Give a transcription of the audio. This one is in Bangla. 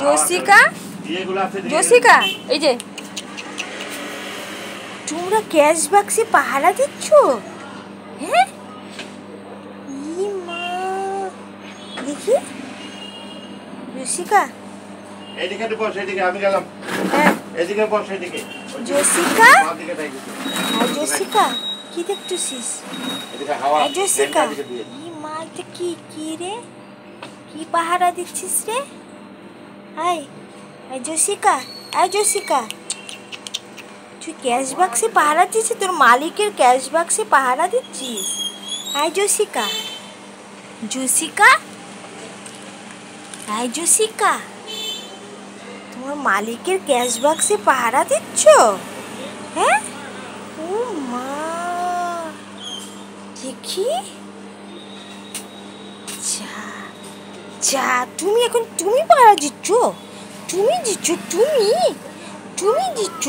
জসিকা, জসিকা, এই যে তোমরা ক্যাশ বাক্সে পাহারা দিচ্ছ? হ্যাঁ, দেখি জসিকা, এদিকে বস, এদিকে আমি গেলাম। হ্যাঁ এদিকে বস, এদিকে। জসিকা, হ্যাঁ জসিকা, কি দেখতেছিস? এদিকে হাওয়া, জসিকা, এই মা, এটা কি কি রে? কি পাহারা দিচ্ছিস রে? হাই হাই জসিকা, এই জসিকা, তুই ক্যাশ বাক্সে পাহারা দিচ্ছিস? তোর মালিকের ক্যাশ বাক্সে পাহারা দিচ্ছিস? হাই জসিকা, জসিকা, হাই জসিকা, তোমার মালিকের ক্যাশ বাক্সে পাহারা দিচ্ছ? হ্যাঁ, ও মা, দেখি, যা যা, তুমি এখন তুমি পাহারা দিচ্ছ? তুমি দিচ্ছ? তুমি তুমি দিচ্ছ?